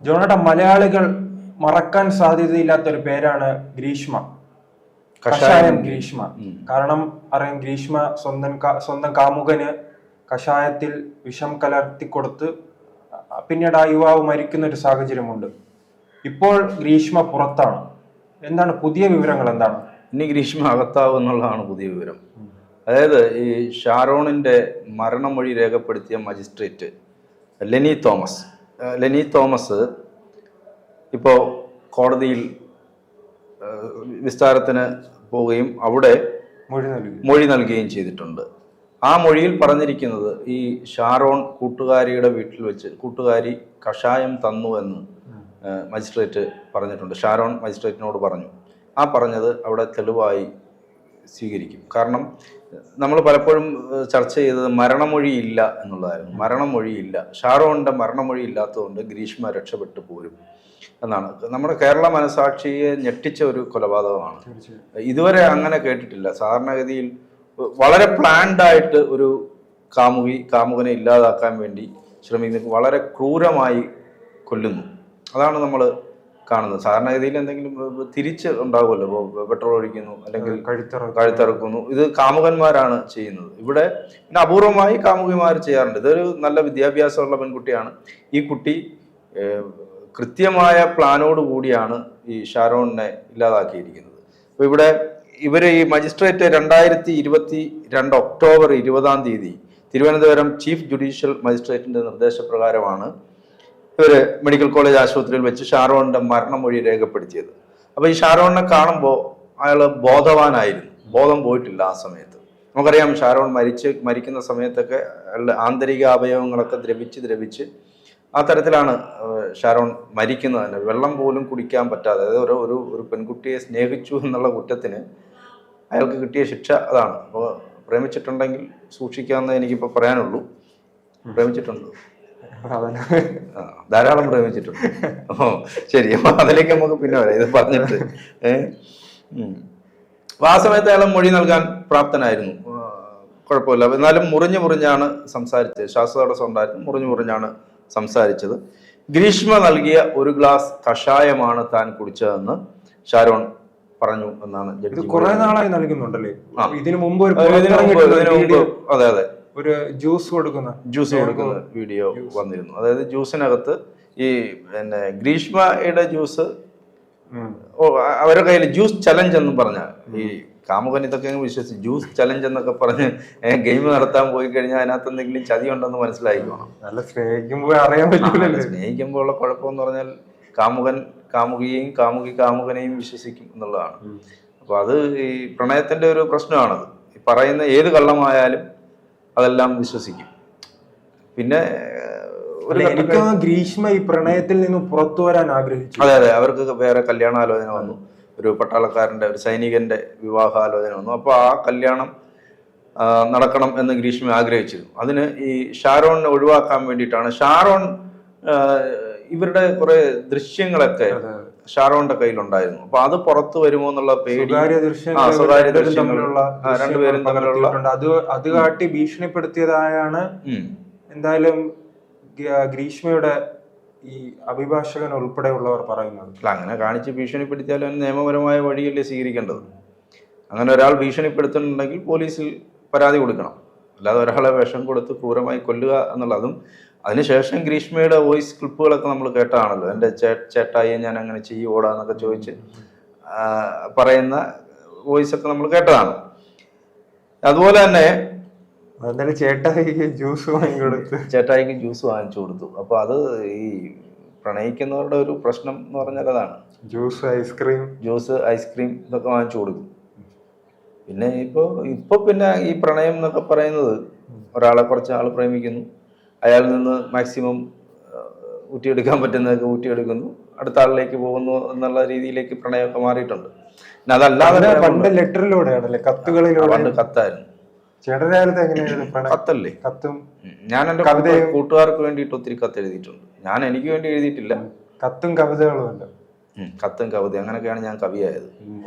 ജോണേട്ട, മലയാളികൾ മറക്കാൻ സാധ്യതയില്ലാത്ത ഒരു പേരാണ് ഗ്രീഷ്മ. കഷായം ഗ്രീഷ്മ. കാരണം അറിയാം, ഗ്രീഷ്മ സ്വന്തം കാമുകന് കഷായത്തിൽ വിഷം കലർത്തി കൊടുത്ത് പിന്നീട് ആ യുവാവ് മരിക്കുന്ന ഒരു സാഹചര്യമുണ്ട്. ഇപ്പോൾ ഗ്രീഷ്മ പുറത്താണ്. എന്താണ് പുതിയ വിവരങ്ങൾ? എന്താണ് ഇനി ഗ്രീഷ്മ അകത്താവും എന്നുള്ളതാണ് പുതിയ വിവരം. അതായത് ഈ ഷാരോണിന്റെ മരണമൊഴി രേഖപ്പെടുത്തിയ മജിസ്ട്രേറ്റ് ലെനി തോമസ് ഇപ്പോൾ കോടതിയിൽ വിസ്താരത്തിന് പോവുകയും അവിടെ മൊഴി നൽകുകയും ചെയ്തിട്ടുണ്ട്. ആ മൊഴിയിൽ പറഞ്ഞിരിക്കുന്നത് ഈ ഷാരോൺ കൂട്ടുകാരിയുടെ വീട്ടിൽ വെച്ച് കൂട്ടുകാരി കഷായം തന്നു എന്ന് മജിസ്ട്രേറ്റ് പറഞ്ഞിട്ടുണ്ട്. ഷാരോൺ മജിസ്ട്രേറ്റിനോട് പറഞ്ഞു. ആ പറഞ്ഞത് അവിടെ തെളിവായി സ്വീകരിക്കും. കാരണം നമ്മൾ പലപ്പോഴും ചർച്ച ചെയ്തത് മരണമൊഴിയില്ല എന്നുള്ളതായിരുന്നു. മരണമൊഴിയില്ല, ഷാരോണിന്റെ മരണമൊഴി ഇല്ലാത്തതുകൊണ്ട് ഗ്രീഷ്മ രക്ഷപ്പെട്ടു പോരും എന്നാണ്. നമ്മുടെ കേരള മനസാക്ഷിയെ ഞെട്ടിച്ച ഒരു കൊലപാതകമാണ്. ഇതുവരെ അങ്ങനെ കേട്ടിട്ടില്ല. സാധാരണഗതിയിൽ വളരെ പ്ലാൻഡ് ആയിട്ട് ഒരു കാമുകനെ ഇല്ലാതാക്കാൻ വേണ്ടി ശ്രമിക്കുന്നു, വളരെ ക്രൂരമായി കൊല്ലുന്നു. അതാണ് നമ്മൾ കാണുന്നത്. സാധാരണഗതിയിൽ എന്തെങ്കിലും തിരിച്ച് ഉണ്ടാകുമല്ലോ, പെട്രോൾ ഒഴിക്കുന്നു അല്ലെങ്കിൽ കഴുത്തറക്കുന്നു. ഇത് കാമുകന്മാരാണ് ചെയ്യുന്നത്. ഇവിടെ പിന്നെ അപൂർവമായി കാമുകിമാർ ചെയ്യാറുണ്ട്. ഇതൊരു നല്ല വിദ്യാഭ്യാസമുള്ള പെൺകുട്ടിയാണ്. ഈ കുട്ടി കൃത്യമായ പ്ലാനോട് കൂടിയാണ് ഈ ഷാരോണിനെ ഇല്ലാതാക്കിയിരിക്കുന്നത്. അപ്പോൾ ഇവിടെ ഈ magistrate 2022 October 20 Thiruvananthapuram chief judicial മജിസ്ട്രേറ്റിന്റെ നിർദ്ദേശപ്രകാരമാണ് ഇവര് മെഡിക്കൽ കോളേജ് ആശുപത്രിയിൽ വെച്ച് ഷാരോണിന്റെ മരണമൊഴി രേഖപ്പെടുത്തിയത്. അപ്പൊ ഈ ഷാരോണിനെ കാണുമ്പോൾ അയാൾ ബോധവാനായിരുന്നു, ബോധം പോയിട്ടില്ല ആ സമയത്ത്. നമുക്കറിയാം, ഷാരോൺ മരിക്കുന്ന സമയത്തൊക്കെ അയാളുടെ ആന്തരിക അവയവങ്ങളൊക്കെ ദ്രവിച്ച് ആ തരത്തിലാണ് ഷാരോൺ മരിക്കുന്നത് തന്നെ. വെള്ളം പോലും കുടിക്കാൻ പറ്റാതെ, അതായത് ഒരു പെൺകുട്ടിയെ സ്നേഹിച്ചു എന്നുള്ള കുറ്റത്തിന് അയാൾക്ക് കിട്ടിയ ശിക്ഷ അതാണ്. അപ്പോൾ പ്രേമിച്ചിട്ടുണ്ടെങ്കിൽ സൂക്ഷിക്കാമെന്ന് എനിക്കിപ്പോൾ പറയാനുള്ളൂ. പ്രേമിച്ചിട്ടുണ്ട്, ധാരാളം പ്രേമിച്ചിട്ടുണ്ട്. ഓ ശരി, അപ്പൊ അതിലേക്ക് നമുക്ക് പിന്നെ വരാം. ഇത് പറഞ്ഞിട്ട് അപ്പൊ ആ സമയത്ത് അയാൾ മൊഴി നൽകാൻ പ്രാപ്തനായിരുന്നു, കുഴപ്പമില്ല. എന്നാലും മുറിഞ്ഞാണ് സംസാരിച്ചത്. ശ്വാസതടസ്സം ഉണ്ടായിരുന്നു, മുറിഞ്ഞാണ് സംസാരിച്ചത്. ഗ്രീഷ്മ നൽകിയ ഒരു ഗ്ലാസ് കഷായമാണ് താൻ കുടിച്ചതെന്ന് ഷാരോൺ പറഞ്ഞു എന്നാണ് ജഡ്ജി. കുറെ നാളായി നൽകുന്നുണ്ടല്ലേ? ഇതിനു മുമ്പ് അതെ ഒരു ജ്യൂസ് കൊടുക്കുന്ന വീഡിയോ വന്നിരുന്നു. അതായത് ജ്യൂസിനകത്ത് ഈ ഗ്രീഷ്മയുടെ ജ്യൂസ്, അവരുടെ കയ്യിൽ ജ്യൂസ് ചലഞ്ച് എന്ന് പറഞ്ഞ, ഈ കാമുകൻ ഇതൊക്കെ വിശ്വസിച്ച് ജ്യൂസ് ചലഞ്ച് എന്നൊക്കെ പറഞ്ഞ് ഗെയിം നടത്താൻ പോയി കഴിഞ്ഞാൽ അതിനകത്ത് എന്തെങ്കിലും ചതി ഉണ്ടെന്ന് മനസ്സിലായിക്കോണം. നല്ല സ്നേഹിക്കുമ്പോൾ അറിയാൻ പറ്റില്ല. സ്നേഹിക്കുമ്പോൾ ഉള്ള കുഴപ്പമെന്ന് പറഞ്ഞാൽ കാമുകൻ കാമുകിയെയും കാമുകനെയും വിശ്വസിക്കും എന്നുള്ളതാണ്. അപ്പൊ അത് ഈ പ്രണയത്തിന്റെ ഒരു പ്രശ്നമാണത്. ഈ പറയുന്ന ഏത് കള്ളമായാലും അതെല്ലാം വിശ്വസിക്കും. പിന്നെ ഗ്രീഷ്മ ഈ പ്രണയത്തിൽ നിന്ന് പുറത്തു വരാൻ ആഗ്രഹിച്ചു. അതെ, അവർക്ക് വേറെ കല്യാണാലോചന വന്നു. ഒരു പട്ടാളക്കാരന്റെ, ഒരു സൈനികന്റെ വിവാഹാലോചന വന്നു. അപ്പൊ ആ കല്യാണം നടക്കണം എന്ന് ഗ്രീഷ്മ ആഗ്രഹിച്ചിരുന്നു. അതിന് ഈ ഷാരോണിനെ ഒഴിവാക്കാൻ വേണ്ടിയിട്ടാണ്. ഷാരോൺ ഇവരുടെ കുറെ ദൃശ്യങ്ങളൊക്കെ ഷാരോണിന്റെ കയ്യിലുണ്ടായിരുന്നു. അപ്പൊ അത് പുറത്തു വരുമോ എന്നുള്ള പേടി, സ്വകാര്യ ദൃശ്യങ്ങൾ രണ്ടുപേരും തമ്മിലുള്ള അത് കാട്ടി ഭീഷണിപ്പെടുത്തിയതായാണ് എന്തായാലും ഗ്രീഷ്മയുടെ ഈ അഭിഭാഷകൻ ഉൾപ്പെടെയുള്ളവർ പറയുന്നത്. അല്ല, അങ്ങനെ കാണിച്ച് ഭീഷണിപ്പെടുത്തിയാലും നിയമപരമായ വഴിയല്ലേ സ്വീകരിക്കേണ്ടത്. അങ്ങനെ ഒരാൾ ഭീഷണിപ്പെടുത്തുന്നുണ്ടെങ്കിൽ പോലീസിൽ പരാതി കൊടുക്കണം. അല്ലാതെ ഒരാളെ വിഷം കൊടുത്ത് ക്രൂരമായി കൊല്ലുക എന്നുള്ളതും. അതിനുശേഷം ഗ്രീഷ്മയുടെ വോയിസ് ക്ലിപ്പുകളൊക്കെ നമ്മൾ കേട്ടതാണല്ലോ. എൻ്റെ ചേട്ടായിയെ ഞാൻ അങ്ങനെ ഓടാന്നൊക്കെ ചോദിച്ച് പറയുന്ന വോയിസ് ഒക്കെ നമ്മൾ കേട്ടതാണ്. അതുപോലെ തന്നെ ചേട്ടായിക്ക് ജ്യൂസ് വാങ്ങിച്ചു കൊടുത്തു. അപ്പൊ അത് ഈ പ്രണയിക്കുന്നവരുടെ ഒരു പ്രശ്നം എന്ന് പറഞ്ഞാൽ അതാണ്. ജ്യൂസ് ഐസ്ക്രീം ഇതൊക്കെ വാങ്ങിച്ചു കൊടുക്കും. പിന്നെ ഇപ്പൊ പിന്നെ ഈ പ്രണയം എന്നൊക്കെ പറയുന്നത്, ഒരാളെ കുറച്ച് ആൾ പ്രേമിക്കുന്നു, അയാളിൽ നിന്ന് മാക്സിമം ഊറ്റിയെടുക്കാൻ പറ്റുന്നതൊക്കെ ഊറ്റിയെടുക്കുന്നു, അടുത്ത ആളിലേക്ക് പോകുന്നു എന്നുള്ള രീതിയിലേക്ക് പ്രണയമൊക്കെ മാറിയിട്ടുണ്ട്. പിന്നെ അതല്ലാതെ പണ്ട് ലെറ്ററിലൂടെയാണല്ലേ, കത്തുകളിലൂടെ. പണ്ട് കത്തായിരുന്നു. കത്തല്ലേ? കത്തും. ഞാൻ എൻ്റെ കൂട്ടുകാർക്ക് വേണ്ടിയിട്ട് ഒത്തിരി കത്ത് എഴുതിയിട്ടുണ്ട്. ഞാൻ എനിക്ക് വേണ്ടി എഴുതിയിട്ടില്ല. കത്തും കവിതകളും ഉണ്ട്. കത്തും കവിത, അങ്ങനെയൊക്കെയാണ് ഞാൻ കവിയായത്.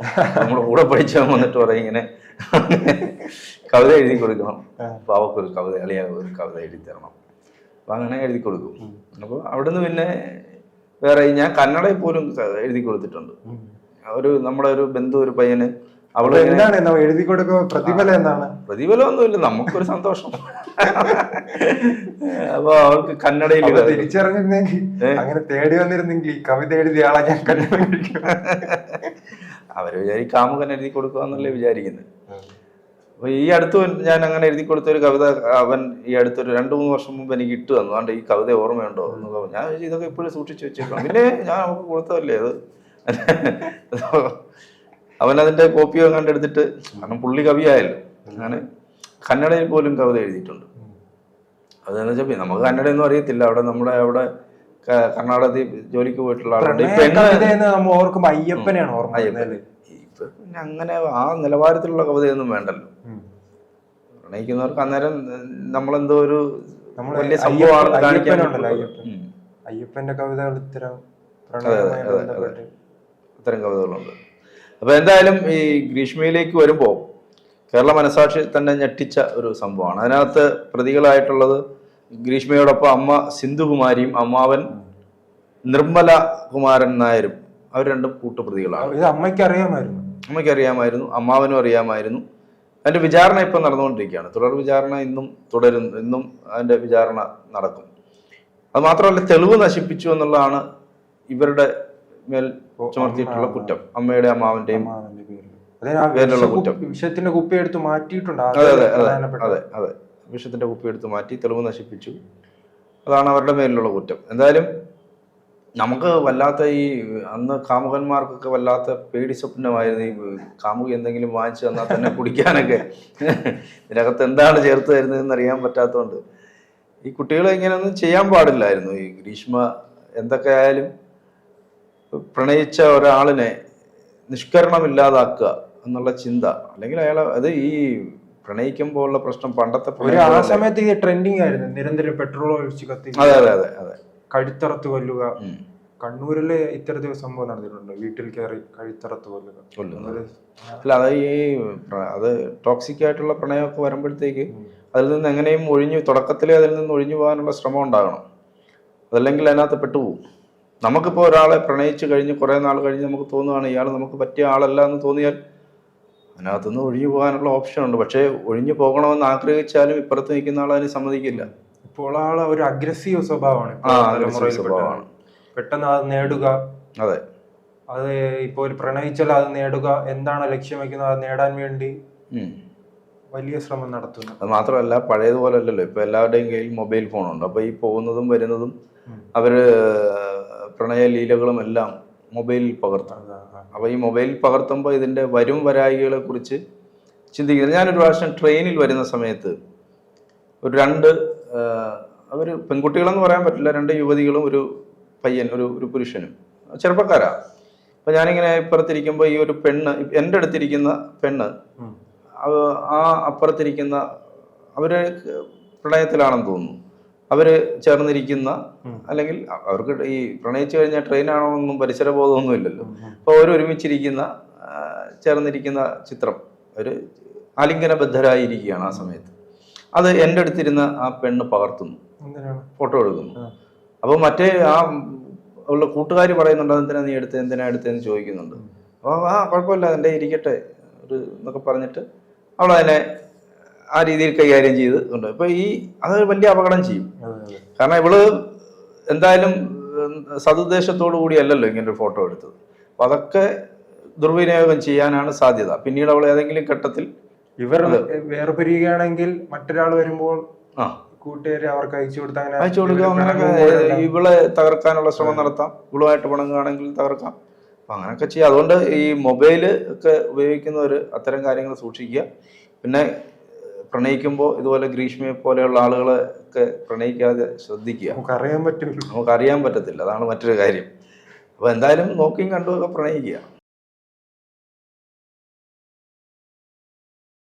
നമ്മുടെ കൂടെ പഠിച്ചാൽ വന്നിട്ട് പറയും ഇങ്ങനെ കവിത എഴുതി കൊടുക്കണം, അപ്പൊ അവർക്കൊരു കവിത, അളിയ ഒരു കവിത എഴുതി തരണം. അപ്പൊ അങ്ങനെ എഴുതി കൊടുക്കും. അപ്പോൾ അവിടുന്ന് പിന്നെ വേറെ ഞാൻ കന്നഡയിൽ പോലും എഴുതി കൊടുത്തിട്ടുണ്ട്. നമ്മുടെ ഒരു ബന്ധു ഒരു പയ്യന് അവള് എന്താണ് എഴുതി കൊടുക്കുക, പ്രതിഫലം എന്താണ്? പ്രതിഫലമൊന്നുമില്ല, നമുക്കൊരു സന്തോഷം. അപ്പൊ അവൾക്ക് കന്നഡയിൽ തിരിച്ചറിഞ്ഞിരുന്നെങ്കിൽ, അങ്ങനെ തേടി വന്നിരുന്നെങ്കിൽ ഈ കവിത എഴുതിയ ആളെ ഞാൻ കന്നഡ അവര് കാമുകൻ എഴുതി കൊടുക്കുക എന്നല്ലേ വിചാരിക്കുന്നത്. അപ്പൊ ഈ അടുത്ത് ഞാൻ അങ്ങനെ എഴുതി കൊടുത്ത ഒരു കവിത അവൻ ഈ അടുത്തൊരു 2-3 വർഷം മുമ്പ് എനിക്ക് ഇട്ട് തന്നു. അതുകൊണ്ട് ഈ കവിത ഓർമ്മയുണ്ടോ എന്ന് ഞാൻ ഇതൊക്കെ ഇപ്പോഴും സൂക്ഷിച്ചു വെച്ചേക്കണം. പിന്നെ ഞാൻ നമുക്ക് കൊടുത്തതല്ലേ അത്. അവനതിന്റെ കോപ്പിയോ കണ്ടെടുത്തിട്ട്, കാരണം പുള്ളി കവിയായല്ലോ, അങ്ങനെ കന്നഡയിൽ പോലും കവിത എഴുതിയിട്ടുണ്ട്. അതെന്ന് വെച്ചാൽ നമുക്ക് കന്നഡയൊന്നും അറിയത്തില്ല. അവിടെ കർണാടകത്തിൽ ജോലിക്ക് പോയിട്ടുള്ള ആളുണ്ട്. ഓർക്കുമ്പോ അയ്യപ്പനെയാണ് ഓർമ്മ. ഇപ്പൊ പിന്നെ അങ്ങനെ ആ നിലവാരത്തിലുള്ള കവിതയൊന്നും വേണ്ടല്ലോ. പ്രണയിക്കുന്നവർക്ക് അന്നേരം നമ്മളെന്തോ ഒരു വലിയ സംഭവമാണ് കാണിക്കാനുണ്ടല്ലോ. അയ്യപ്പന്റെ കവിതകൾ ഇത്തരം കവിതകളുണ്ട്. അപ്പൊ എന്തായാലും ഈ ഗ്രീഷ്മയിലേക്ക് വരുമ്പോൾ കേരള മനസാക്ഷി തന്നെ ഞെട്ടിച്ച ഒരു സംഭവമാണ്. അതിനകത്ത് പ്രതികളായിട്ടുള്ളത് ഗ്രീഷ്മയോടൊപ്പം അമ്മ സിന്ധുകുമാരിയും അമ്മാവൻ നിർമ്മല കുമാരൻ നായരും. അവർ രണ്ടും കൂട്ടുപ്രതികളാണ്. ഇത് അമ്മയ്ക്ക് അറിയാമായിരുന്നു, അമ്മാവനും അറിയാമായിരുന്നു. അതിന്റെ വിചാരണ ഇപ്പം നടന്നുകൊണ്ടിരിക്കുകയാണ്. തുടർ വിചാരണ ഇന്നും തുടരുന്നു. ഇന്നും അതിന്റെ വിചാരണ നടക്കും. അത് മാത്രമല്ല, തെളിവ് നശിപ്പിച്ചു എന്നുള്ളതാണ് ഇവരുടെ മേൽ ചുമർത്തിയിട്ടുള്ള കുറ്റം. അമ്മയുടെ അമ്മാവന്റെയും പേരിലുള്ള കുറ്റം. വിഷത്തിന്റെ കുപ്പി എടുത്ത് മാറ്റിയിട്ടുണ്ട്. അതെ, വിഷത്തിന്റെ കുപ്പി എടുത്ത് മാറ്റി തെളിവ് നശിപ്പിച്ചു. അതാണ് അവരുടെ മേലിലുള്ള കുറ്റം. എന്തായാലും നമുക്ക് വല്ലാത്ത ഈ അന്ന് കാമുകന്മാർക്കൊക്കെ വല്ലാത്ത പേടി സ്വപ്നമായിരുന്നു ഈ കാമുകി എന്തെങ്കിലും വാങ്ങിച്ചു തന്നാൽ തന്നെ കുടിക്കാനൊക്കെ. ഇതിനകത്ത് എന്താണ് ചേർത്ത് തരുന്നതെന്ന് അറിയാൻ പറ്റാത്തതുകൊണ്ട് ഈ കുട്ടികളെ ഇങ്ങനെയൊന്നും ചെയ്യാൻ പാടില്ലായിരുന്നു. ഈ ഗ്രീഷ്മ എന്തൊക്കെ ആയാലും പ്രണയിച്ച ഒരാളിനെ നിഷ്കരണമില്ലാതാക്കുക എന്നുള്ള ചിന്ത, അല്ലെങ്കിൽ അയാളെ അത് ഈ പ്രണയിക്കുമ്പോൾ ഉള്ള പ്രശ്നം പണ്ടത്തെ ആ സമയത്ത് ഈ ട്രെൻഡിങ് ആയിരുന്നു. നിരന്തരം പെട്രോൾ ഒഴിച്ച് കത്തി, അതെ കഴുത്തറത്ത് കൊല്ലുക. കണ്ണൂരില് ഇത്തരത്തിൽ സംഭവം നടന്നിട്ടുണ്ട്. വീട്ടിൽ കയറി കഴുത്തറത്ത് കൊല്ലുക. അല്ല, അത് ടോക്സിക് ആയിട്ടുള്ള പ്രണയമൊക്കെ വരുമ്പോഴത്തേക്ക് അതിൽ നിന്ന് എങ്ങനെയും തുടക്കത്തിലേ അതിൽ നിന്ന് ഒഴിഞ്ഞു പോകാനുള്ള ശ്രമം ഉണ്ടാകണം. അതല്ലെങ്കിൽ അതിനകത്ത് പെട്ടുപോകും. നമുക്കിപ്പോൾ ഒരാളെ പ്രണയിച്ച് കഴിഞ്ഞ് കുറേ നാൾ കഴിഞ്ഞ് നമുക്ക് തോന്നുകയാണ് ഇയാൾ നമുക്ക് പറ്റിയ ആളല്ല എന്ന് തോന്നിയാൽ അതിനകത്തുനിന്ന് ഒഴിഞ്ഞു പോകാനുള്ള ഓപ്ഷൻ ഉണ്ട്. പക്ഷേ ഒഴിഞ്ഞു പോകണമെന്ന് ആഗ്രഹിച്ചാലും ഇപ്പുറത്ത് നിൽക്കുന്ന ആൾ അതിന് സമ്മതിക്കില്ല. ഇപ്പോൾ ആള് ഒരു അഗ്രസീവ് സ്വഭാവമാണ്. പെട്ടെന്ന് അത് നേടുക. അതെ, അത് ഇപ്പോൾ ഒരു പ്രണയിച്ചാൽ അത് നേടുക, എന്താണ് ലക്ഷ്യം വയ്ക്കുന്നത് അത് നേടാൻ വേണ്ടി വലിയ ശ്രമം നടത്തുന്നു. അത് മാത്രമല്ല, പഴയതുപോലെ അല്ലല്ലോ. ഇപ്പൊ എല്ലാവരുടെയും കയ്യിൽ മൊബൈൽ ഫോണുണ്ട്. അപ്പൊ ഈ പോകുന്നതും വരുന്നതും അവര് പ്രണയലീലകളും എല്ലാം മൊബൈലിൽ പകർത്തും. അപ്പൊ ഈ മൊബൈലിൽ പകർത്തുമ്പോൾ ഇതിന്റെ വരും വരായികളെ കുറിച്ച് ചിന്തിക്കുന്നത്. ഞാനൊരു പ്രാവശ്യം ട്രെയിനിൽ വരുന്ന സമയത്ത് അവർ പെൺകുട്ടികളെന്ന് പറയാൻ പറ്റില്ല, 2 യുവതികളും ഒരു പയ്യൻ, ഒരു പുരുഷനും, ചെറുപ്പക്കാരാ. അപ്പൊ ഞാനിങ്ങനെ ഇപ്പുറത്തിരിക്കുമ്പോൾ ഈ ഒരു പെണ്ണ്, എൻ്റെ അടുത്തിരിക്കുന്ന പെണ്ണ് ആ അപ്പുറത്തിരിക്കുന്ന അവര് പ്രണയത്തിലാണെന്ന് തോന്നുന്നു. അവര് ചേർന്നിരിക്കുന്ന, അല്ലെങ്കിൽ അവർക്ക് ഈ പ്രണയിച്ചു കഴിഞ്ഞാൽ ട്രെയിനാണോന്നൊന്നും പരിസരബോധമൊന്നും ഇല്ലല്ലോ. അപ്പൊ ഒരുമിച്ചിരിക്കുന്ന ചേർന്നിരിക്കുന്ന ചിത്രം, ഒരു ആലിംഗനബദ്ധരായിരിക്കുകയാണ് ആ സമയത്ത്. അത് എൻ്റെ അടുത്തിരുന്ന ആ പെണ്ണ് പകർത്തുന്നു, ഫോട്ടോ എടുക്കുന്നു. അപ്പോൾ മറ്റേ ഉള്ള കൂട്ടുകാർ പറയുന്നുണ്ട് എന്തിനാ എടുത്തതെന്ന് ചോദിക്കുന്നുണ്ട്. അപ്പോൾ കുഴപ്പമില്ല, എൻ്റെ ഇരിക്കട്ടെ എന്നൊക്കെ പറഞ്ഞിട്ട് അവളതിനെ ആ രീതിയിൽ കൈകാര്യം ചെയ്ത് കൊണ്ട്. ഇപ്പൊ അത് വലിയ അപകടം ചെയ്യും. കാരണം ഇവള് എന്തായാലും സതുദ്ദേശത്തോടു കൂടി അല്ലല്ലോ ഇങ്ങനെ ഒരു ഫോട്ടോ എടുത്തത്. അപ്പൊ അതൊക്കെ ദുർവിനിയോഗം ചെയ്യാനാണ് സാധ്യത. പിന്നീട് അവൾ ഏതെങ്കിലും ഘട്ടത്തിൽ ഇവർ വേർപിരിയുകയാണെങ്കിൽ മറ്റൊരാൾ വരുമ്പോൾ കൂട്ടുകാരെ അവർക്ക് അയച്ചു കൊടുക്കുക, അങ്ങനെയൊക്കെ ഇവളെ തകർക്കാനുള്ള ശ്രമം നടത്താം. ഇവളുമായിട്ട് പണങ്ങുകയാണെങ്കിൽ തകർക്കാം. അപ്പൊ അങ്ങനെയൊക്കെ ചെയ്യാം. അതുകൊണ്ട് ഈ മൊബൈല് ഒക്കെ ഉപയോഗിക്കുന്നവർ അത്തരം കാര്യങ്ങൾ സൂക്ഷിക്കുക. പിന്നെ പ്രണയിക്കുമ്പോൾ ഇതുപോലെ ഗ്രീഷ്മയെ പോലെയുള്ള ആളുകളെ ഒക്കെ പ്രണയിക്കാതെ ശ്രദ്ധിക്കുക. നമുക്കറിയാൻ പറ്റത്തില്ല, അതാണ് മറ്റൊരു കാര്യം. അപ്പൊ എന്തായാലും നോക്കിയും കണ്ടുമൊക്കെ പ്രണയിക്കുക.